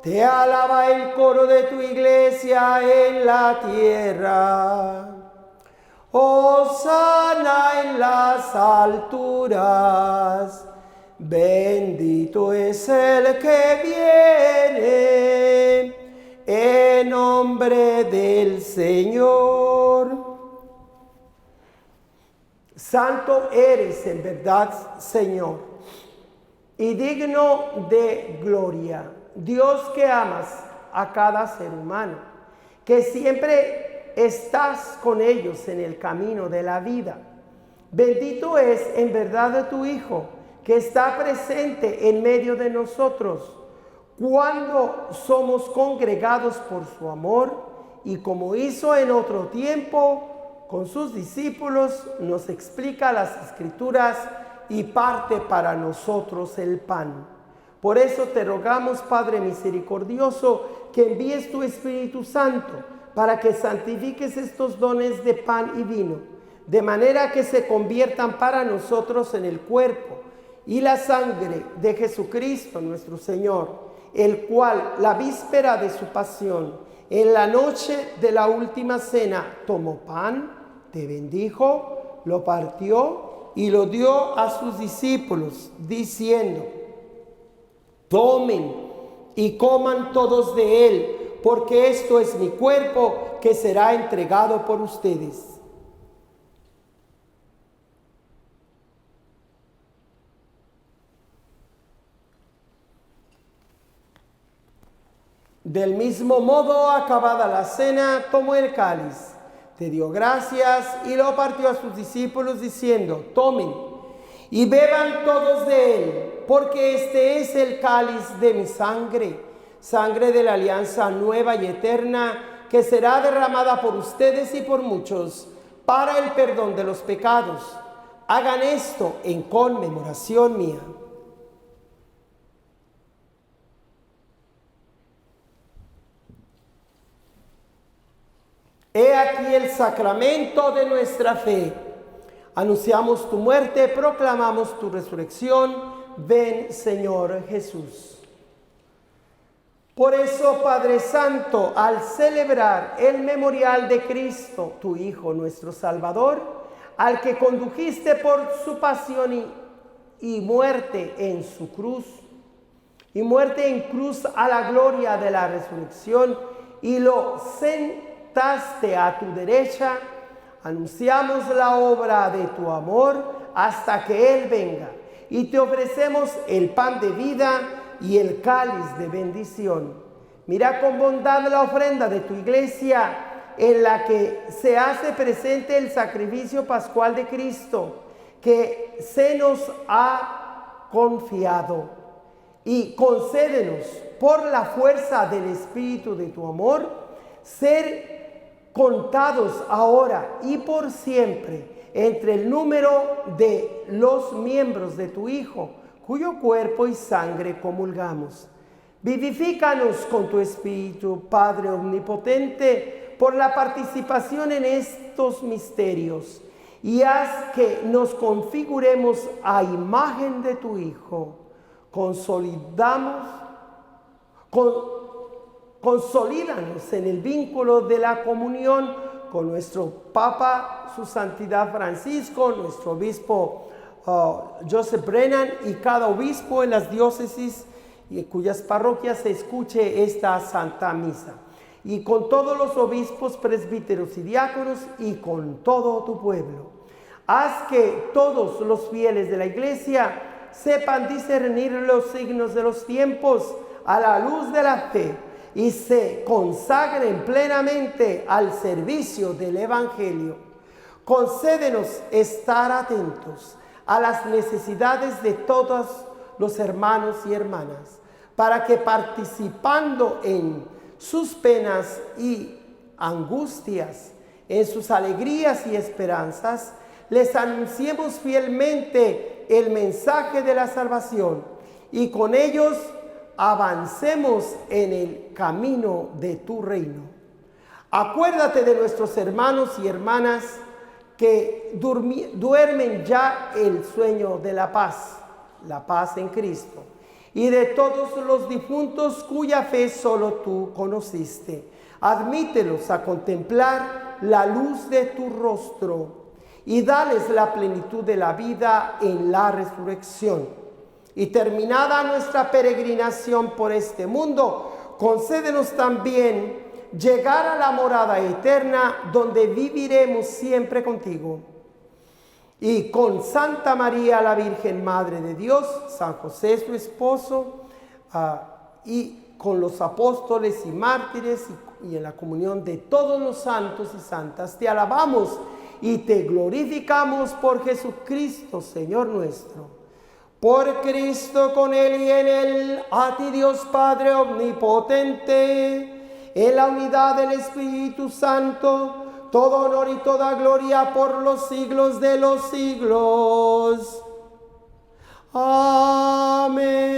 te alaba el coro de tu iglesia en la tierra. Hosana en las alturas. Bendito es el que viene en nombre del Señor. Santo eres en verdad, Señor, y digno de gloria. Dios que amas a cada ser humano, que siempre estás con ellos en el camino de la vida. Bendito es en verdad tu Hijo, que está presente en medio de nosotros cuando somos congregados por su amor, y como hizo en otro tiempo con sus discípulos, nos explica las Escrituras y parte para nosotros el pan. Por eso te rogamos, Padre misericordioso, que envíes tu Espíritu Santo para que santifiques estos dones de pan y vino, de manera que se conviertan para nosotros en el cuerpo y la sangre de Jesucristo nuestro Señor, el cual, la víspera de su pasión, en la noche de la última cena, tomó pan, te bendijo, lo partió y lo dio a sus discípulos, diciendo: tomen y coman todos de él, porque esto es mi cuerpo que será entregado por ustedes. Del mismo modo, acabada la cena, tomó el cáliz, te dio gracias y lo partió a sus discípulos diciendo: tomen y beban todos de él, porque este es el cáliz de mi sangre, sangre de la alianza nueva y eterna, que será derramada por ustedes y por muchos para el perdón de los pecados. Hagan esto en conmemoración mía. He aquí el sacramento de nuestra fe. Anunciamos tu muerte, proclamamos tu resurrección. Ven, Señor Jesús. Por eso, Padre Santo, al celebrar el memorial de Cristo, tu Hijo, nuestro Salvador, al que condujiste por su pasión y muerte en su cruz, y muerte en cruz a la gloria de la resurrección, y lo sentaste a tu derecha, anunciamos la obra de tu amor hasta que Él venga, y te ofrecemos el pan de vida y el cáliz de bendición. Mira con bondad la ofrenda de tu iglesia, en la que se hace presente el sacrificio pascual de Cristo, que se nos ha confiado, y concédenos, por la fuerza del Espíritu de tu amor, ser contados ahora y por siempre entre el número de los miembros de tu Hijo, cuyo cuerpo y sangre comulgamos. Vivifícanos con tu Espíritu, Padre omnipotente, por la participación en estos misterios, y haz que nos configuremos a imagen de tu Hijo. Consolídanos en el vínculo de la comunión con nuestro Papa, su Santidad Francisco, nuestro obispo Joseph Brennan, y cada obispo en las diócesis y en cuyas parroquias se escuche esta Santa Misa. y con todos los obispos, presbíteros y diáconos, y con todo tu pueblo. Haz que todos los fieles de la iglesia sepan discernir los signos de los tiempos a la luz de la fe y se consagren plenamente al servicio del Evangelio. Concédenos estar atentos a las necesidades de todos los hermanos y hermanas, para que participando en sus penas y angustias, en sus alegrías y esperanzas, les anunciemos fielmente el mensaje de la salvación y con ellos avancemos en el camino de tu reino. Acuérdate de nuestros hermanos y hermanas que duermen ya el sueño de la paz en Cristo, y de todos los difuntos cuya fe solo tú conociste. Admítelos a contemplar la luz de tu rostro y dales la plenitud de la vida en la resurrección. Y terminada nuestra peregrinación por este mundo, concédenos también llegar a la morada eterna donde viviremos siempre contigo. Y con Santa María la Virgen Madre de Dios, San José su esposo, y con los apóstoles y mártires y en la comunión de todos los santos y santas, te alabamos y te glorificamos por Jesucristo, Señor nuestro. Por Cristo, con Él y en Él, a ti Dios Padre omnipotente, en la unidad del Espíritu Santo, todo honor y toda gloria por los siglos de los siglos. Amén.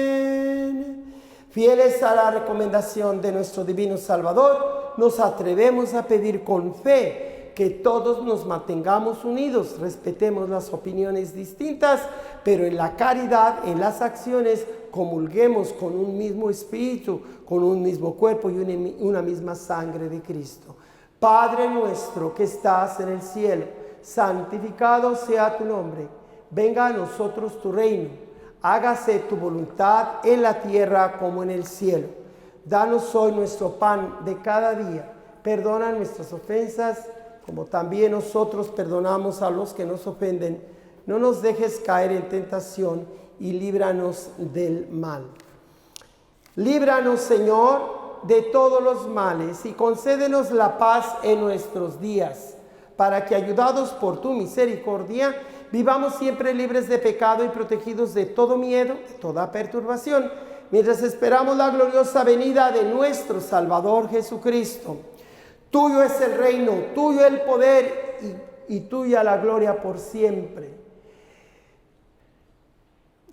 Fieles a la recomendación de nuestro divino Salvador, nos atrevemos a pedir con fe que todos nos mantengamos unidos, respetemos las opiniones distintas, pero en la caridad, en las acciones, comulguemos con un mismo espíritu, con un mismo cuerpo y una misma sangre de Cristo. Padre nuestro que estás en el cielo, santificado sea tu nombre. Venga a nosotros tu reino. Hágase tu voluntad en la tierra como en el cielo. Danos hoy nuestro pan de cada día. Perdona nuestras ofensas, como también nosotros perdonamos a los que nos ofenden. No nos dejes caer en tentación y líbranos del mal. Líbranos, Señor, de todos los males y concédenos la paz en nuestros días, para que, ayudados por tu misericordia, vivamos siempre libres de pecado y protegidos de todo miedo, de toda perturbación, mientras esperamos la gloriosa venida de nuestro Salvador Jesucristo. Tuyo es el reino, tuyo el poder y tuya la gloria por siempre.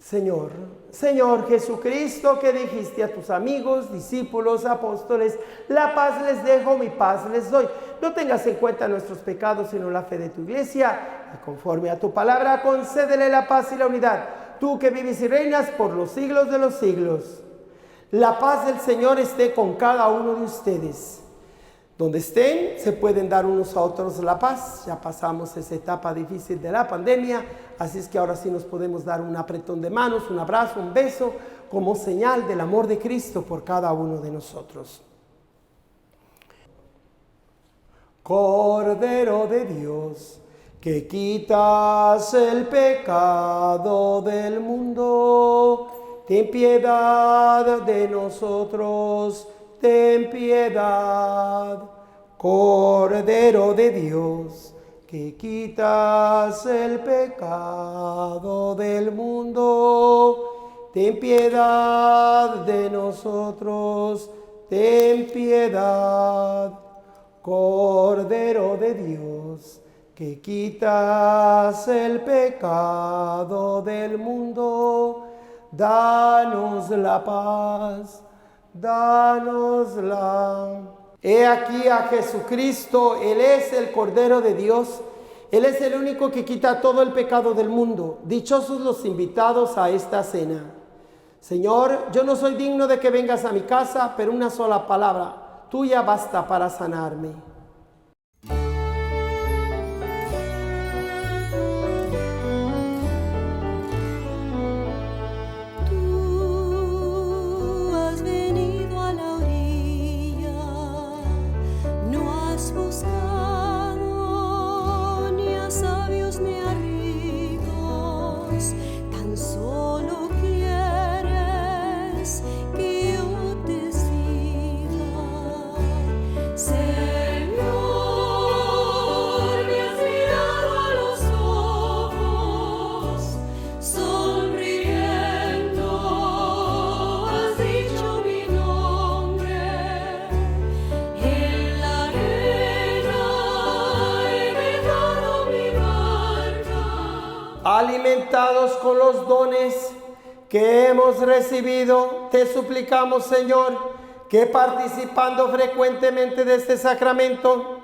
Señor Jesucristo, que dijiste a tus amigos, discípulos, apóstoles, la paz les dejo, mi paz les doy. No tengas en cuenta nuestros pecados, sino la fe de tu iglesia, y conforme a tu palabra, concédele la paz y la unidad, tú que vives y reinas por los siglos de los siglos. La paz del Señor esté con cada uno de ustedes. Donde estén, se pueden dar unos a otros la paz. Ya pasamos esa etapa difícil de la pandemia, así es que ahora sí nos podemos dar un apretón de manos, un abrazo, un beso, como señal del amor de Cristo por cada uno de nosotros. Cordero de Dios, que quitas el pecado del mundo, ten piedad de nosotros. Ten piedad, Cordero de Dios, que quitas el pecado del mundo. Ten piedad de nosotros, ten piedad, Cordero de Dios, que quitas el pecado del mundo. Danos la paz. Dánosla. He aquí a Jesucristo, Él es el Cordero de Dios, Él es el único que quita todo el pecado del mundo. Dichosos los invitados a esta cena. Señor, yo no soy digno de que vengas a mi casa, pero una sola palabra tuya basta para sanarme. alimentados con los dones que hemos recibido, te suplicamos, Señor, que participando frecuentemente de este sacramento,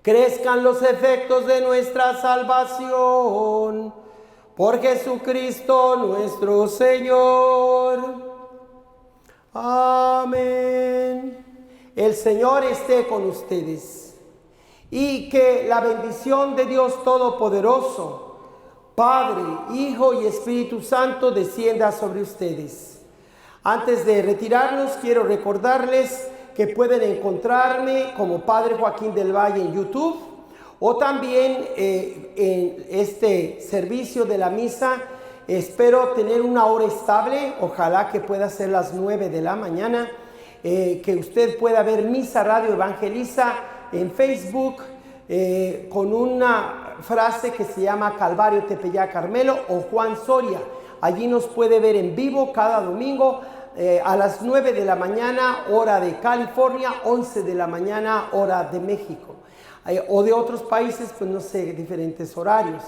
crezcan los efectos de nuestra salvación. Por Jesucristo nuestro Señor. Amén. El Señor esté con ustedes. Y que la bendición de Dios Todopoderoso, Padre, Hijo y Espíritu Santo, descienda sobre ustedes. Antes de retirarnos, quiero recordarles que pueden encontrarme como Padre Joaquín del Valle en YouTube, o también en este servicio de la misa. Espero tener una hora estable, ojalá que pueda ser las 9 de la mañana, que usted pueda ver Misa Radio Evangeliza en Facebook, con una frase que se llama Calvario Tepeyac Carmelo o Juan Soria. Allí nos puede ver en vivo cada domingo a las 9 de la mañana, hora de California, 11 de la mañana, hora de México. O de otros países, pues no sé, diferentes horarios.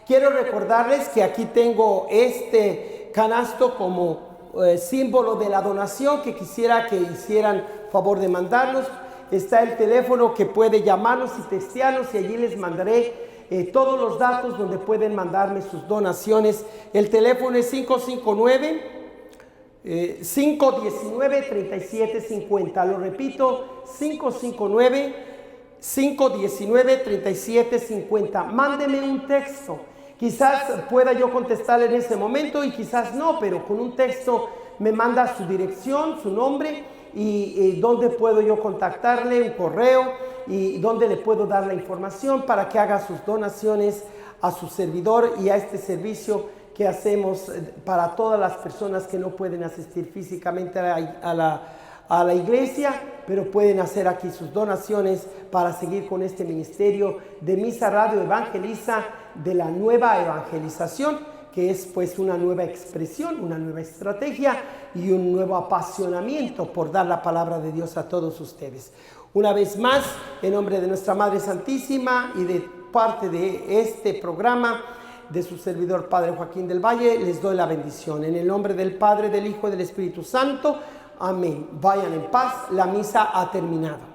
Quiero recordarles que aquí tengo este canasto como símbolo de la donación, que quisiera que hicieran favor de mandarnos. Está el teléfono que puede llamarnos y textearnos, y allí les mandaré todos los datos donde pueden mandarme sus donaciones. El teléfono es 559-519-3750. Lo repito, 559-519-3750. Mándeme un texto. Quizás pueda yo contestarle en ese momento y quizás no, pero con un texto me manda su dirección, su nombre y dónde puedo yo contactarle, un correo, y dónde le puedo dar la información para que haga sus donaciones a su servidor y a este servicio que hacemos para todas las personas que no pueden asistir físicamente a la iglesia, pero pueden hacer aquí sus donaciones para seguir con este ministerio de Misa Radio Evangeliza, de la nueva evangelización, que es pues una nueva expresión, una nueva estrategia y un nuevo apasionamiento por dar la palabra de Dios a todos ustedes. Una vez más, en nombre de nuestra Madre Santísima y de parte de este programa, de su servidor Padre Joaquín del Valle, les doy la bendición. En el nombre del Padre, del Hijo y del Espíritu Santo. Amén. Vayan en paz. La misa ha terminado.